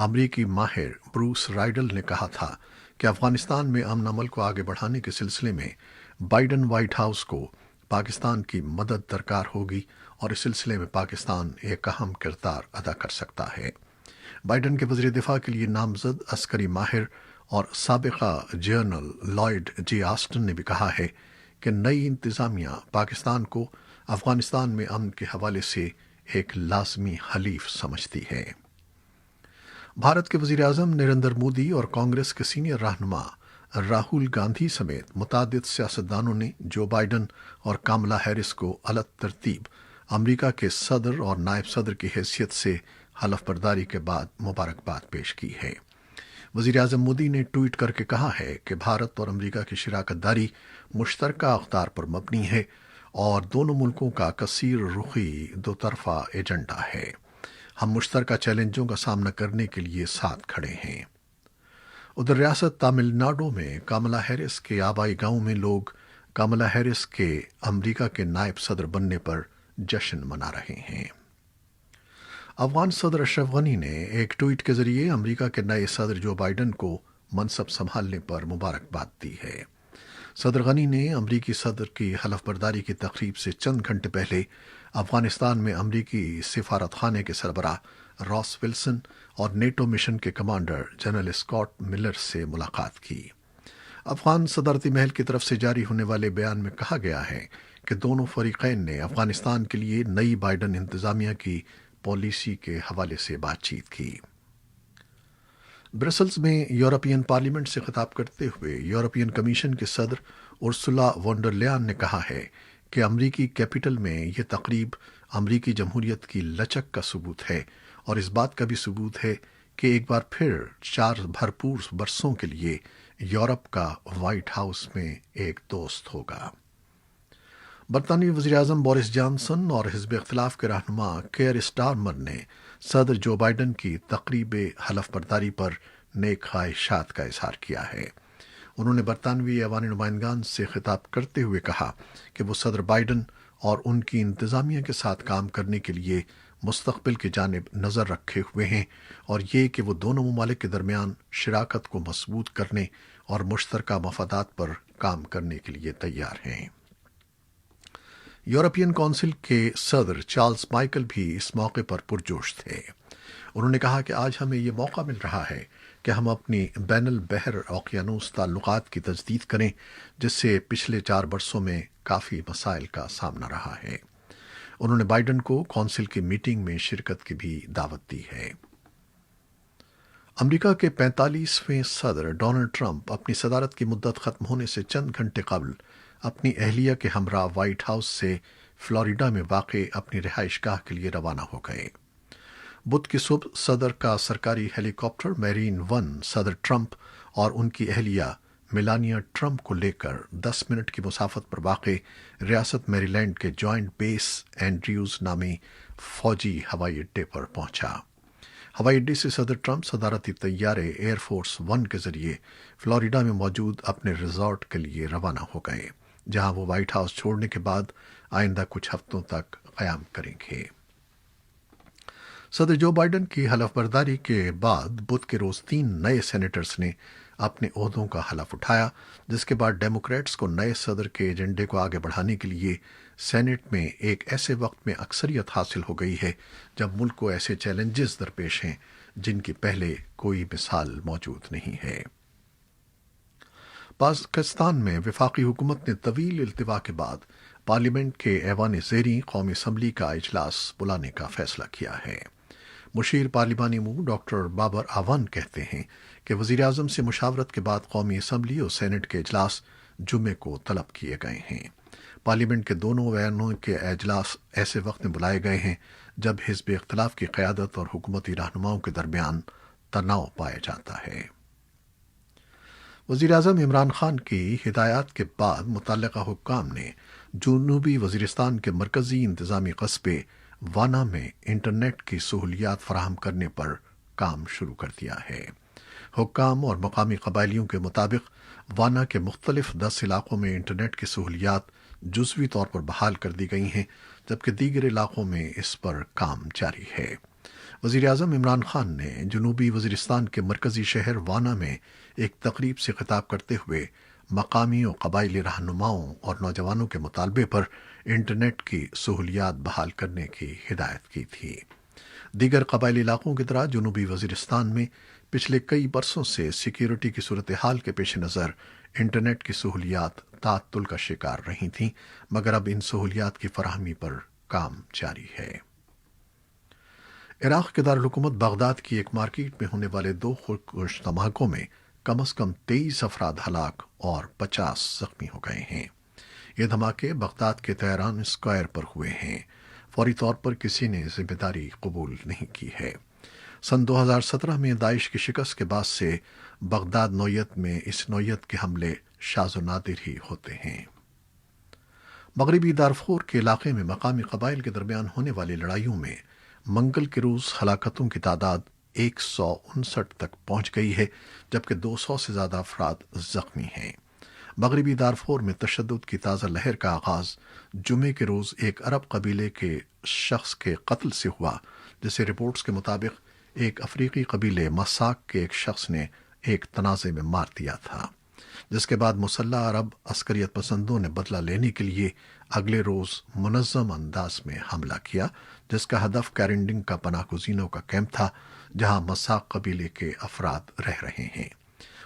امریکی ماہر بروس رائڈل نے کہا تھا کہ افغانستان میں امن عمل کو آگے بڑھانے کے سلسلے میں بائیڈن وائٹ ہاؤس کو پاکستان کی مدد درکار ہوگی اور اس سلسلے میں پاکستان ایک اہم کردار ادا کر سکتا ہے۔ بائیڈن کے وزیر دفاع کے لیے نامزد عسکری ماہر اور سابقہ جنرل لائیڈ جے آسٹن نے بھی کہا ہے کہ نئی انتظامیہ پاکستان کو افغانستان میں امن کے حوالے سے ایک لازمی حلیف سمجھتی ہے۔ بھارت کے وزیر اعظم نریندر مودی اور کانگریس کے سینئر رہنما راہل گاندھی سمیت متعدد سیاستدانوں نے جو بائیڈن اور کاملا ہیرس کو الگ ترتیب امریکہ کے صدر اور نائب صدر کی حیثیت سے حلف برداری کے بعد مبارکباد پیش کی ہے۔ وزیر اعظم مودی نے ٹویٹ کر کے کہا ہے کہ بھارت اور امریکہ کی شراکت داری مشترکہ اقدار پر مبنی ہے اور دونوں ملکوں کا کثیر رخی دو طرفہ ایجنڈا ہے۔ ہم مشترکہ چیلنجوں کا سامنا کرنے کے لیے ساتھ کھڑے ہیں۔ ادھر ریاست تامل ناڈو میں کاملا ہیرس کے آبائی گاؤں میں لوگ کاملا ہیرس کے امریکہ کے نائب صدر بننے پر جشن منا رہے ہیں۔ افغان صدر اشرف غنی نے ایک ٹویٹ کے ذریعے امریکہ کے نئے صدر جو بائیڈن کو منصب سنبھالنے پر مبارکباد دی ہے۔ صدر غنی نے امریکی صدر کی حلف برداری کی تقریب سے چند گھنٹے پہلے افغانستان میں امریکی سفارت خانے کے سربراہ راس ولسن اور نیٹو مشن کے کمانڈر جنرل اسکاٹ ملر سے ملاقات کی۔ افغان صدارتی محل کی طرف سے جاری ہونے والے بیان میں کہا گیا ہے کہ دونوں فریقین نے افغانستان کے لیے نئی بائیڈن انتظامیہ کی پالیسی کے حوالے سے بات چیت کی۔ برسلز میں یورپین پارلیمنٹ سے خطاب کرتے ہوئے یورپین کمیشن کے صدر ارسولا وان ڈر لیان نے کہا ہے کہ امریکی کیپٹل میں یہ تقریب امریکی جمہوریت کی لچک کا ثبوت ہے اور اس بات کا بھی ثبوت ہے کہ ایک بار پھر 4 بھرپور برسوں کے لیے یورپ کا وائٹ ہاؤس میں ایک دوست ہوگا۔ برطانوی وزیر اعظم بورس جانسن اور حزب اختلاف کے رہنما کیئر اسٹارمر نے صدر جو بائیڈن کی تقریب حلف برداری پر نیک خواہشات کا اظہار کیا ہے۔ انہوں نے برطانوی ایوان نمائندگان سے خطاب کرتے ہوئے کہا کہ وہ صدر بائیڈن اور ان کی انتظامیہ کے ساتھ کام کرنے کے لیے مستقبل کی جانب نظر رکھے ہوئے ہیں اور یہ کہ وہ دونوں ممالک کے درمیان شراکت کو مضبوط کرنے اور مشترکہ مفادات پر کام کرنے کے لیے تیار ہیں۔ یورپین کونسل کے صدر چارلز مائیکل بھی اس موقع پر پرجوش تھے۔ انہوں نے کہا کہ آج ہمیں یہ موقع مل رہا ہے کہ ہم اپنی بین البحر اوقیانوس تعلقات کی تجدید کریں جس سے پچھلے 4 برسوں میں کافی مسائل کا سامنا رہا ہے۔ انہوں نے بائیڈن کو کونسل کی میٹنگ میں شرکت کی بھی دعوت دی ہے۔ امریکہ کے 45ویں صدر ڈونلڈ ٹرمپ اپنی صدارت کی مدت ختم ہونے سے چند گھنٹے قبل اپنی اہلیہ کے ہمراہ وائٹ ہاؤس سے فلوریڈا میں واقع اپنی رہائش گاہ کے لیے روانہ ہو گئے۔ بدھ کی صبح صدر کا سرکاری ہیلی کاپٹر میرین ون صدر ٹرمپ اور ان کی اہلیہ میلانیا ٹرمپ کو لے کر 10 منٹ کی مسافت پر واقع ریاست میری لینڈ کے جوائنٹ بیس اینڈریوز نامی فوجی ہوائی اڈے پر پہنچا۔ ہوائی اڈے سے صدر ٹرمپ صدارتی طیارے ایئر فورس 1 کے ذریعے فلوریڈا میں موجود اپنے ریزارٹ کے لیے روانہ ہو گئے، جہاں وہ وائٹ ہاؤس چھوڑنے کے بعد آئندہ کچھ ہفتوں تک قیام کریں گے۔ صدر جو بائیڈن کی حلف برداری کے بعد بدھ کے روز 3 نئے سینیٹرز نے اپنے عہدوں کا حلف اٹھایا، جس کے بعد ڈیموکریٹس کو نئے صدر کے ایجنڈے کو آگے بڑھانے کے لیے سینٹ میں ایک ایسے وقت میں اکثریت حاصل ہو گئی ہے جب ملک کو ایسے چیلنجز درپیش ہیں جن کی پہلے کوئی مثال موجود نہیں ہے۔ پاکستان میں وفاقی حکومت نے طویل التوا کے بعد پارلیمنٹ کے ایوان زیریں قومی اسمبلی کا اجلاس بلانے کا فیصلہ کیا ہے۔ مشیر پارلیمانی امور ڈاکٹر بابر اعوان کہتے ہیں کہ وزیر اعظم سے مشاورت کے بعد قومی اسمبلی اور سینٹ کے اجلاس جمعے کو طلب کیے گئے ہیں۔ پارلیمنٹ کے دونوں ایوانوں کے اجلاس ایسے وقت میں بلائے گئے ہیں جب حزب اختلاف کی قیادت اور حکومتی رہنماؤں کے درمیان تناؤ پایا جاتا ہے۔ وزیر اعظم عمران خان کی ہدایات کے بعد متعلقہ حکام نے جنوبی وزیرستان کے مرکزی انتظامی قصبے وانا میں انٹرنیٹ کی سہولیات فراہم کرنے پر کام شروع کر دیا ہے۔ حکام اور مقامی قبائلیوں کے مطابق وانا کے مختلف 10 علاقوں میں انٹرنیٹ کی سہولیات جزوی طور پر بحال کر دی گئی ہیں، جبکہ دیگر علاقوں میں اس پر کام جاری ہے۔ وزیر اعظم عمران خان نے جنوبی وزیرستان کے مرکزی شہر وانا میں ایک تقریب سے خطاب کرتے ہوئے مقامی و قبائلی رہنماؤں اور نوجوانوں کے مطالبے پر انٹرنیٹ کی سہولیات بحال کرنے کی ہدایت کی تھی۔ دیگر قبائلی علاقوں کی طرح جنوبی وزیرستان میں پچھلے کئی برسوں سے سیکیورٹی کی صورتحال کے پیش نظر انٹرنیٹ کی سہولیات تعطل کا شکار رہی تھیں، مگر اب ان سہولیات کی فراہمی پر کام جاری ہے۔ عراق کے دارالحکومت بغداد کی ایک مارکیٹ میں ہونے والے 2 خودکش دھماکوں میں کم از کم 23 افراد ہلاک اور 50 زخمی ہو گئے ہیں۔ یہ دھماکے بغداد کے تہران اسکوائر پر ہوئے ہیں۔ فوری طور پر کسی نے ذمہ داری قبول نہیں کی ہے۔ سن 2017 میں داعش کی شکست کے بعد سے بغداد نوعیت میں اس نوعیت کے حملے شاذ و نادر ہی ہوتے ہیں۔ مغربی دارفور کے علاقے میں مقامی قبائل کے درمیان ہونے والی لڑائیوں میں منگل کے روز ہلاکتوں کی تعداد 159 تک پہنچ گئی ہے، جبکہ 200 سے زیادہ افراد زخمی ہیں۔ مغربی دارفور میں تشدد کی تازہ لہر کا آغاز جمعے کے روز ایک عرب قبیلے کے شخص کے قتل سے ہوا، جسے رپورٹس کے مطابق ایک افریقی قبیلے مساک کے ایک شخص نے ایک تنازع میں مار دیا تھا، جس کے بعد مسلح عرب عسکریت پسندوں نے بدلہ لینے کے لیے اگلے روز منظم انداز میں حملہ کیا، جس کا ہدف کیرنڈنگ کا پناہ گزینوں کا کیمپ تھا، جہاں مساک قبیلے کے افراد رہ رہے ہیں۔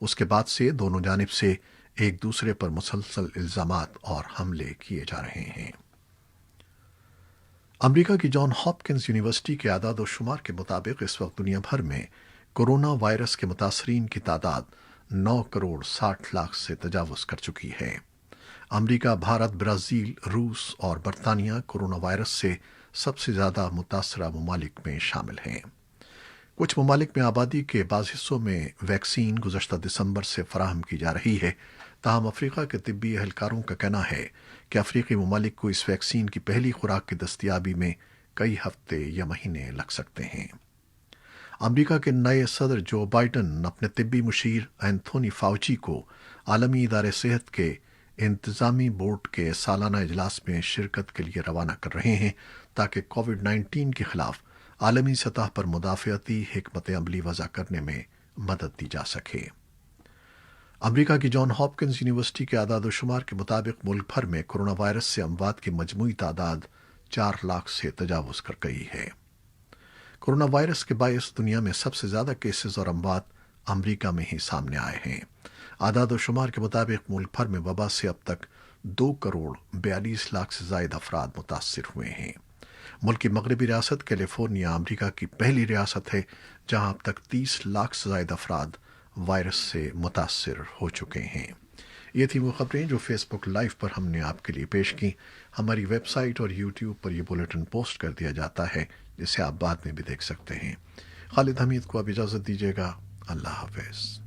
اس کے بعد سے دونوں جانب سے ایک دوسرے پر مسلسل الزامات اور حملے کیے جا رہے ہیں۔ امریکہ کی جان ہاپکنز یونیورسٹی کے اعداد و شمار کے مطابق اس وقت دنیا بھر میں کورونا وائرس کے متاثرین کی تعداد 9 کروڑ 60 لاکھ سے تجاوز کر چکی ہے۔ امریکہ، بھارت، برازیل، روس اور برطانیہ کورونا وائرس سے سب سے زیادہ متاثرہ ممالک میں شامل ہیں۔ کچھ ممالک میں آبادی کے بعض حصوں میں ویکسین گزشتہ دسمبر سے فراہم کی جا رہی ہے، تاہم افریقہ کے طبی اہلکاروں کا کہنا ہے کہ افریقی ممالک کو اس ویکسین کی پہلی خوراک کی دستیابی میں کئی ہفتے یا مہینے لگ سکتے ہیں۔ امریکہ کے نئے صدر جو بائیڈن اپنے طبی مشیر اینتھونی فاؤچی کو عالمی ادارے صحت کے انتظامی بورڈ کے سالانہ اجلاس میں شرکت کے لیے روانہ کر رہے ہیں، تاکہ کووڈ-19 کے خلاف عالمی سطح پر مدافعتی حکمت عملی وضع کرنے میں مدد دی جا سکے۔ امریکہ کی جان ہاپکنز یونیورسٹی کے اعداد و شمار کے مطابق ملک بھر میں کورونا وائرس سے اموات کی مجموعی تعداد 4 لاکھ سے تجاوز کر گئی ہے۔ کورونا وائرس کے باعث دنیا میں سب سے زیادہ کیسز اور اموات امریکہ میں ہی سامنے آئے ہیں۔ اعداد و شمار کے مطابق ملک بھر میں وبا سے اب تک 2 کروڑ 42 لاکھ سے زائد افراد متاثر ہوئے ہیں۔ ملک کی مغربی ریاست کیلیفورنیا امریکہ کی پہلی ریاست ہے جہاں اب تک 30 لاکھ سے زائد افراد وائرس سے متاثر ہو چکے ہیں۔ یہ تھی وہ خبریں جو فیس بک لائیو پر ہم نے آپ کے لیے پیش کی۔ ہماری ویب سائٹ اور یوٹیوب پر یہ بلیٹن پوسٹ کر دیا جاتا ہے، جسے آپ بعد میں بھی دیکھ سکتے ہیں۔ خالد حمید کو اب اجازت دیجیے گا۔ اللہ حافظ۔